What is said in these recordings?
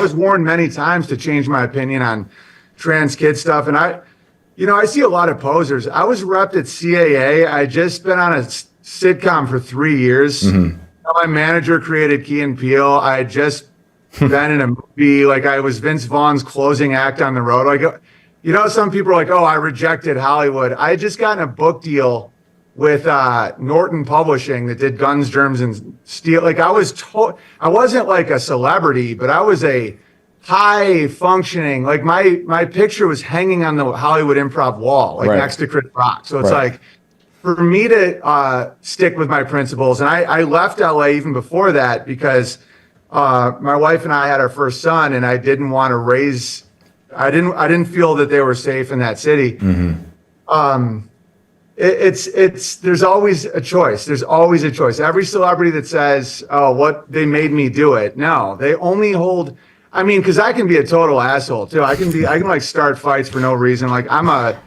was warned many times to change my opinion on trans kid stuff. And I see a lot of posers. I was repped at CAA. I just been on a sitcom for 3 years. My manager created Key and Peele. I had just been in a movie. Like, I was Vince Vaughn's closing act on the road. Like, some people are like, oh, I rejected Hollywood. I had just gotten a book deal with Norton Publishing that did Guns, Germs, and Steel. Like, I wasn't like a celebrity, but I was a high functioning, like my picture was hanging on the Hollywood Improv wall, like next to Chris Rock. So it's like, for me to stick with my principles, and I left LA even before that because my wife and I had our first son, and I didn't want to raise. I didn't feel that they were safe in that city. There's always a choice. There's always a choice. Every celebrity that says, "Oh, what they made me do it," no, they only hold. I mean, because I can be a total asshole too. I can like start fights for no reason. Like I'm a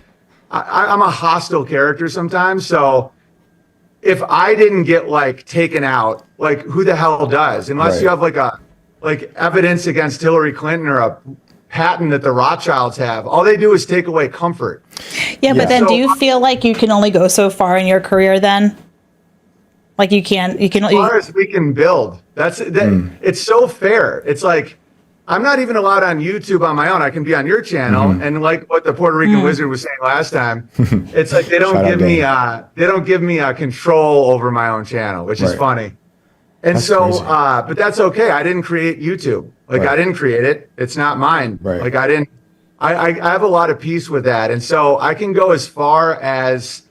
hostile character sometimes. So if I didn't get like taken out, like who the hell does? Unless you have like evidence against Hillary Clinton or a patent that the Rothschilds have. All they do is take away comfort. Yeah, but then do you feel like you can only go so far in your career then? Like you can as far as we can build. It's so fair. It's like, I'm not even allowed on YouTube on my own. I can be on your channel, and like what the Puerto Rican wizard was saying last time, it's like they don't give me control over my own channel, which is funny. And that's so, but that's okay. I didn't create YouTube. Like I didn't create it. It's not mine. Like I have a lot of peace with that, and so I can go as far as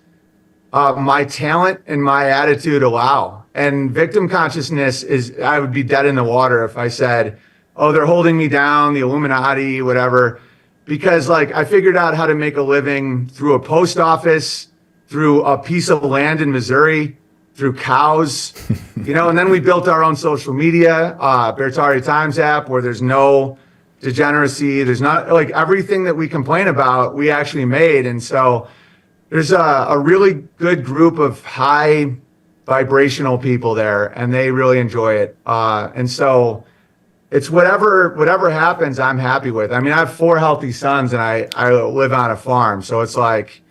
my talent and my attitude allow. And victim consciousness I would be dead in the water if I said, oh, they're holding me down, the Illuminati, whatever, because like I figured out how to make a living through a post office, through a piece of land in Missouri, through cows, and then we built our own social media, Bertari Times app, where there's no degeneracy. There's not like everything that we complain about, we actually made. And so there's a really good group of high vibrational people there, and they really enjoy it. And so it's whatever happens, I'm happy with. I mean, I have 4 healthy sons, and I live on a farm. So it's like,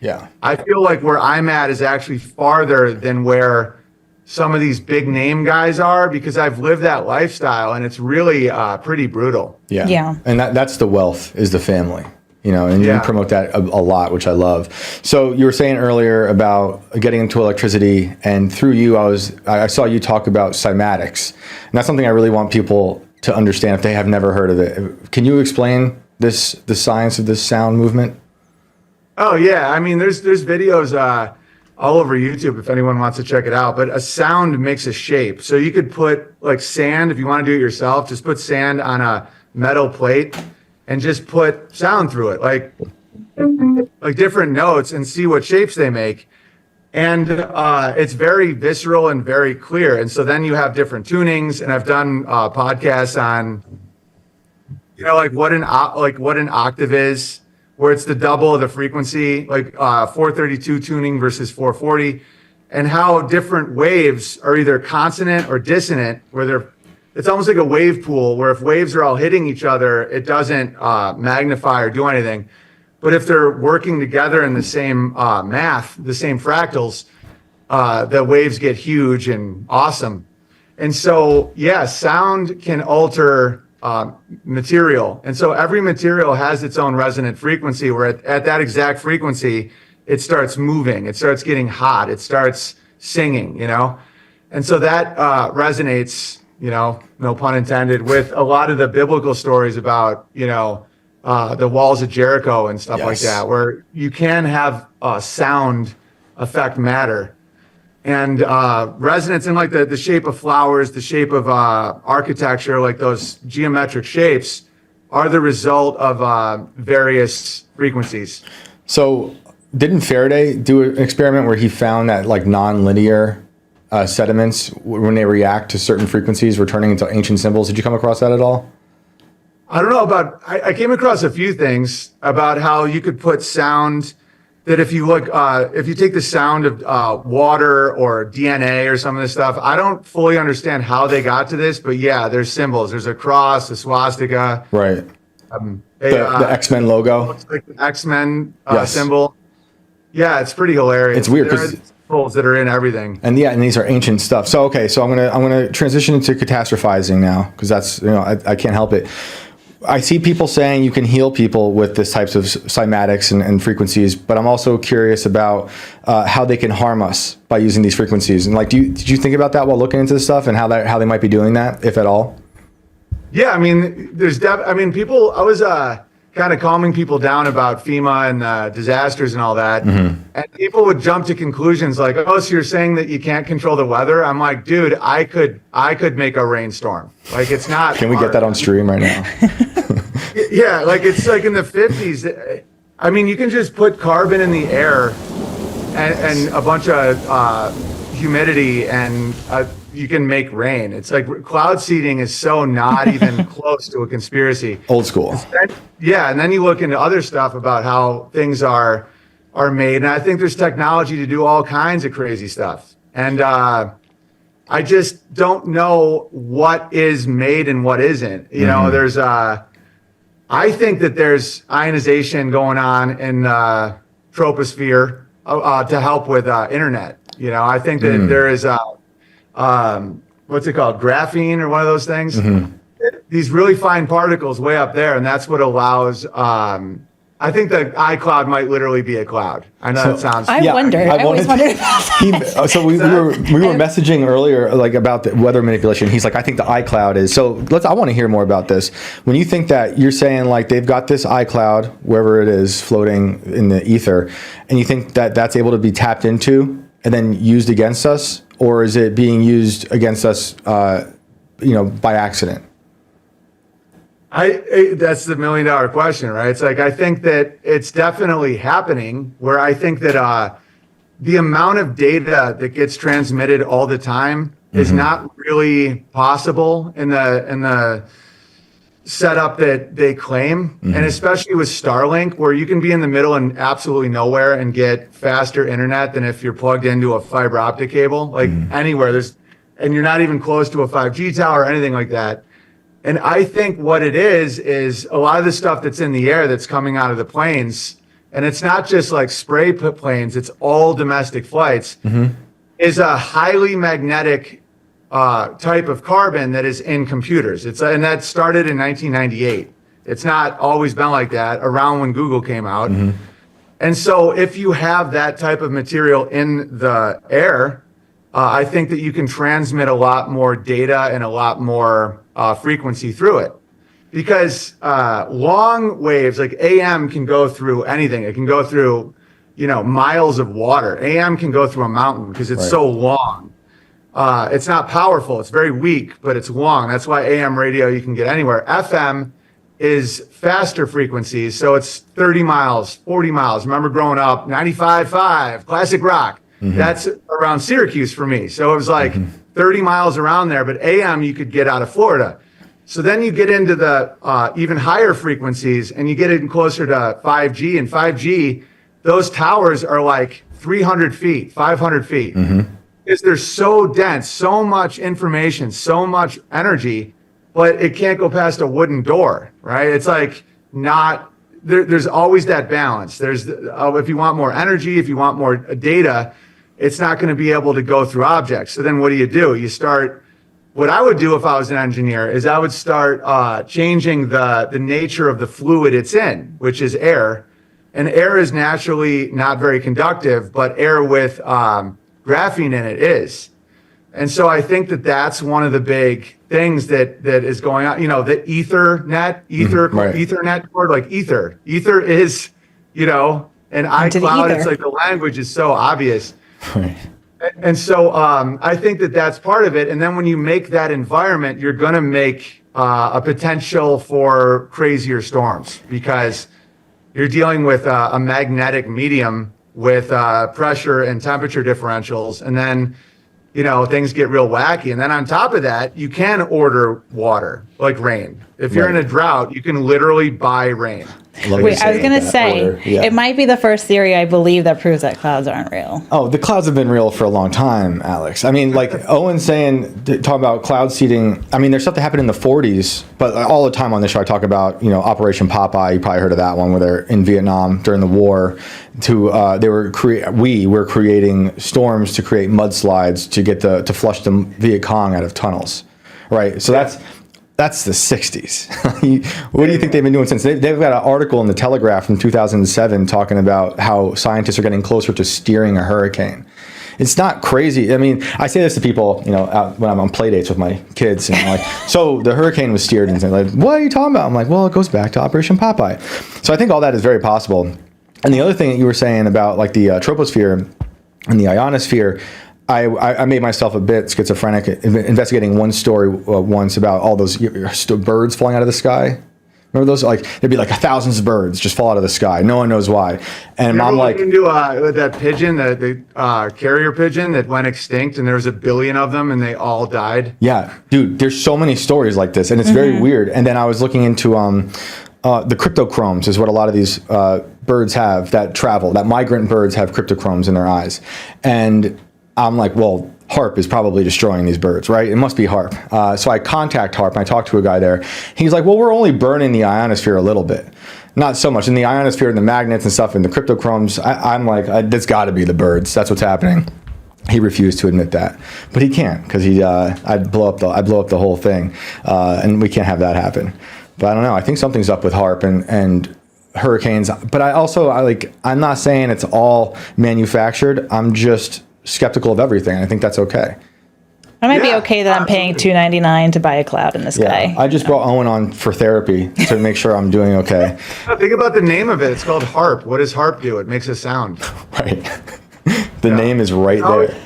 I feel like where I'm at is actually farther than where some of these big name guys are, because I've lived that lifestyle, and it's really pretty brutal. Yeah. And that's the wealth, is the family, and you promote that a lot, which I love. So you were saying earlier about getting into electricity, and through you, I saw you talk about cymatics. And that's something I really want people to understand if they have never heard of it. Can you explain the science of this sound movement? Oh yeah, I mean, there's videos all over YouTube if anyone wants to check it out. But a sound makes a shape, so you could put like sand if you want to do it yourself. Just put sand on a metal plate and just put sound through it, like different notes, and see what shapes they make. And it's very visceral and very clear. And so then you have different tunings, and I've done podcasts on, like what an octave is, where it's the double of the frequency, like 432 tuning versus 440, and how different waves are either consonant or dissonant, where it's almost like a wave pool, where if waves are all hitting each other, it doesn't magnify or do anything. But if they're working together in the same math, the same fractals, the waves get huge and awesome. And so, sound can alter material. And so every material has its own resonant frequency, where at that exact frequency, it starts moving, it starts getting hot, it starts singing, And so that resonates, no pun intended, with a lot of the biblical stories about, the walls of Jericho and stuff like that, where you can have sound affect matter. And resonance in like the shape of flowers, the shape of architecture, like those geometric shapes, are the result of various frequencies. So didn't Faraday do an experiment where he found that like non-linear sediments, when they react to certain frequencies, were turning into ancient symbols? Did you come across that at all? I don't know I came across a few things about how you could put sound that if you look, if you take the sound of they or DNA or some of this stuff, I don't fully understand how they got to this, but yeah, there's symbols. There's a cross, a swastika. Right. The X-Men logo. Looks like the X-Men Yes. symbol. Yeah, it's pretty hilarious. It's weird There 'cause- are symbols that are in everything. And yeah, and these are ancient stuff. So okay, so I'm gonna transition into catastrophizing now because that's I can't help it. I see people saying you can heal people with this types of cymatics and frequencies, but I'm also curious about how they can harm us by using these frequencies. And like, did you think about that while looking into this stuff and how they might be doing that, if at all? Yeah, I mean, people. I was kind of calming people down about FEMA and disasters and all that, and people would jump to conclusions like, "Oh, so you're saying that you can't control the weather?" I'm like, "Dude, I could make a rainstorm. Like, it's not." Can we get that on stream right now? Yeah, like it's like in the 50s. I mean, you can just put carbon in the air and a bunch of humidity, and you can make rain. It's like cloud seeding is so not even close to a conspiracy. Old school. Yeah, and then you look into other stuff about how things are made, and I think there's technology to do all kinds of crazy stuff. And I just don't know what is made and what isn't. You know, there's I think that there's ionization going on in troposphere to help with internet. You know, I think that there is what's it called, graphene or one of those things. These really fine particles way up there, and that's what allows. I think the iCloud might literally be a cloud. I know that sounds. I always wondered about that. So we were messaging earlier, like about the weather manipulation. He's like, I think the iCloud is. So I want to hear more about this. When you think that, you're saying like they've got this iCloud wherever it is floating in the ether, and you think that that's able to be tapped into and then used against us, or is it being used against us, by accident? That's the $1 million question, right? It's like, I think that it's definitely happening, where I think that the amount of data that gets transmitted all the time is not really possible in the setup that they claim. And especially with Starlink, where you can be in the middle and absolutely nowhere and get faster internet than if you're plugged into a fiber optic cable, like anywhere. And you're not even close to a 5G tower or anything like that. And I think what it is a lot of the stuff that's in the air that's coming out of the planes, and it's not just like spray planes, it's all domestic flights, is a highly magnetic type of carbon that is in computers. And that started in 1998. It's not always been like that, around when Google came out. And so if you have that type of material in the air, I think that you can transmit a lot more data and a lot more frequency through it, because long waves like AM can go through anything. It can go through, miles of water. AM can go through a mountain because it's so long. It's not powerful. It's very weak, but it's long. That's why AM radio you can get anywhere. FM is faster frequencies, so it's 30 miles, 40 miles. Remember growing up, 95.5, classic rock. That's around Syracuse for me. So it was like 30 miles around there, but AM you could get out of Florida. So then you get into the even higher frequencies, and you get in closer to 5G. And 5G, those towers are like 300 feet, 500 feet. Because they're so dense, so much information, so much energy, but it can't go past a wooden door, right? It's like there's always that balance. There's if you want more energy, if you want more data, it's not going to be able to go through objects. So then what do? You start, what I would do if I was an engineer is I would start changing the nature of the fluid it's in, which is air. And air is naturally not very conductive, but air with graphene in it is. And so I think that that's one of the big things that is going on. The Ethernet cord, like ether. Ether is, and iCloud, it's like the language is so obvious. Right. And so I think that that's part of it. And then when you make that environment, you're going to make a potential for crazier storms, because you're dealing with a magnetic medium with pressure and temperature differentials. And then, things get real wacky. And then on top of that, you can order water. like rain. If you're in a drought, you can literally buy rain. Wait, I was going to say, it might be the first theory I believe that proves that clouds aren't real. Oh, the clouds have been real for a long time, Alex. I mean, like Owen's saying, talking about cloud seeding. I mean, there's stuff that happened in the 40s, but all the time on this show, I talk about, Operation Popeye. You probably heard of that one, where they're in Vietnam during the war. We were creating storms to create mudslides to get to flush the Viet Cong out of tunnels, right? So that's the 60s. What do you think they've been doing since? They've got an article in the Telegraph from 2007 talking about how scientists are getting closer to steering a hurricane. It's not crazy. I mean, I say this to people, out when I'm on play dates with my kids, and I'm like, so the hurricane was steered, and they're like, what are you talking about? I'm like, well, it goes back to Operation Popeye. So I think all that is very possible. And the other thing that you were saying about like the troposphere and the ionosphere, I made myself a bit schizophrenic investigating one story once about all those birds falling out of the sky. Remember those? Like there'd be like thousands of birds just fall out of the sky. No one knows why. And Mom like into that pigeon, the carrier pigeon that went extinct, and there was 1 billion of them, and they all died. Yeah, dude. There's so many stories like this, and it's very weird. And then I was looking into the cryptochromes is what a lot of these birds have that travel. That migrant birds have cryptochromes in their eyes, and I'm like, well, HARP is probably destroying these birds, right? It must be HARP. So I contact HARP, and I talked to a guy there. He's like, well, we're only burning the ionosphere a little bit. Not so much. In the ionosphere and the magnets and stuff and the cryptochromes, I'm like, that's got to be the birds. That's what's happening. He refused to admit that, but he can't, because I'd blow up the whole thing, and we can't have that happen. But I don't know. I think something's up with HARP and hurricanes. But I'm not saying it's all manufactured. I'm just skeptical of everything. I think that's okay. I might be okay that I'm paying $2.99 to buy a cloud in the sky. I just brought Owen on for therapy to make sure I'm doing okay. Think about the name of it. It's called HARP. What does HARP do? It makes a sound. Right. The name is right there.